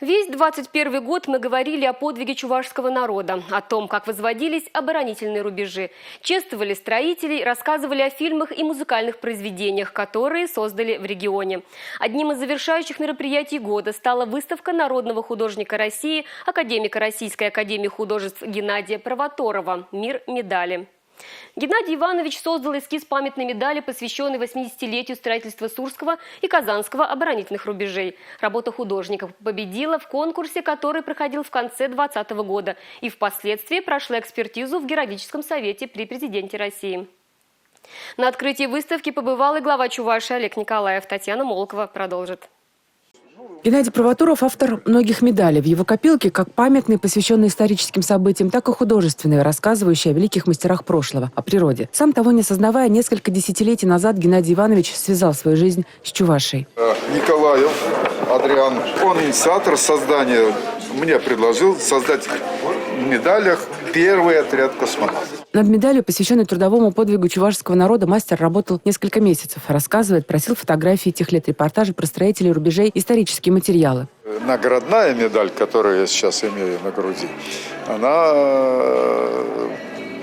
Весь 21 год мы говорили о подвиге чувашского народа, о том, как возводились оборонительные рубежи, чествовали строителей, рассказывали о фильмах и музыкальных произведениях, которые создали в регионе. Одним из завершающих мероприятий года стала выставка народного художника России, академика Российской академии художеств Геннадия Провоторова «Мир медали». Геннадий Иванович создал эскиз памятной медали, посвященной 80-летию строительства Сурского и Казанского оборонительных рубежей. Работа художника победила в конкурсе, который проходил в конце 2020 года и впоследствии прошла экспертизу в Героическом совете при президенте России. На открытии выставки побывал и глава Чувашии Олег Николаев. Татьяна Молокова продолжит. Геннадий Провоторов – автор многих медалей. В его копилке как памятные, посвященные историческим событиям, так и художественные, рассказывающие о великих мастерах прошлого, о природе. Сам того не осознавая, несколько десятилетий назад Геннадий Иванович связал свою жизнь с Чувашией. Николаев Адриан, он инициатор создания, мне предложил создать в медалях первый отряд космонавтов. Над медалью, посвященной трудовому подвигу чувашского народа, мастер работал несколько месяцев. Рассказывает, просил фотографии тех лет, репортажи про строителей рубежей, исторические материалы. Наградная медаль, которую я сейчас имею на груди, она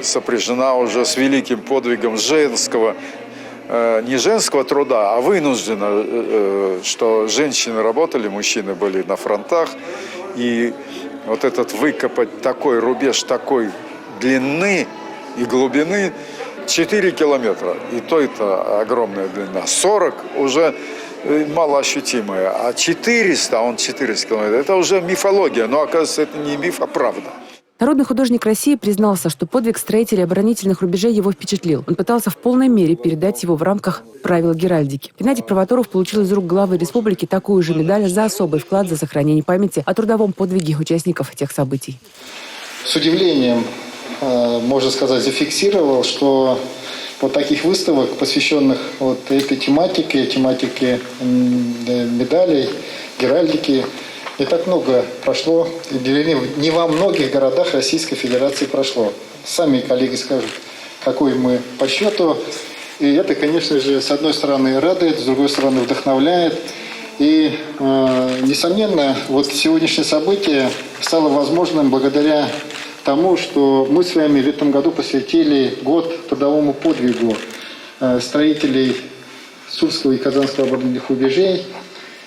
сопряжена уже с великим подвигом женского, не женского труда, а вынужденно, что женщины работали, мужчины были на фронтах. И вот этот выкопать такой рубеж, такой длины и глубины 4 километра. И то это огромная длина. 40 уже малоощутимая. А 400, он 400 километров, это уже мифология. Но, оказывается, это не миф, а правда. Народный художник России признался, что подвиг строителей оборонительных рубежей его впечатлил. Он пытался в полной мере передать его в рамках правил геральдики. Геннадий Провоторов получил из рук главы республики такую же медаль за особый вклад за сохранение памяти о трудовом подвиге участников тех событий. С удивлением, можно сказать, зафиксировал, что вот таких выставок, посвященных вот этой тематике медалей, геральдики, не так много прошло, не во многих городах Российской Федерации прошло. Сами коллеги скажут, какой мы по счету. И это, конечно же, с одной стороны радует, с другой стороны вдохновляет. И, несомненно, вот сегодняшнее событие стало возможным благодаря тому, что мы с вами в этом году посвятили год трудовому подвигу строителей Сурского и Казанского оборонительных рубежей.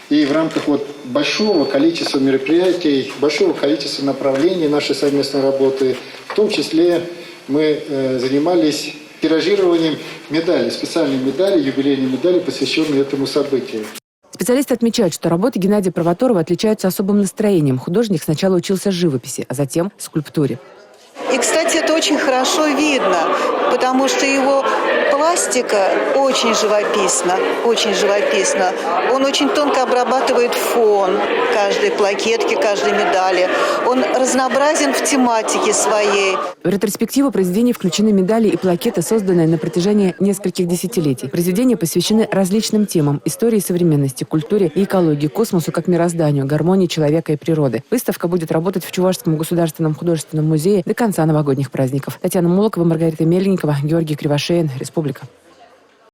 И в рамках вот большого количества мероприятий, большого количества направлений нашей совместной работы, в том числе мы занимались тиражированием медалей, специальной медали, юбилейной медали, посвященной этому событию. Специалисты отмечают, что работы Геннадия Провоторова отличаются особым настроением. Художник сначала учился живописи, а затем скульптуре. И, кстати, это очень хорошо видно, потому что его пластика очень живописна, очень живописна. Он очень тонко обрабатывает фон каждой плакетки, каждой медали. Он разнообразен в тематике своей. В ретроспективу произведений включены медали и плакеты, созданные на протяжении нескольких десятилетий. Произведения посвящены различным темам – истории современности, культуре и экологии, космосу как мирозданию, гармонии человека и природы. Выставка будет работать в Чувашском государственном художественном музее до конца новогодних праздников. Татьяна Молокова, Маргарита Мельникова, Георгий Кривошеин. Республика.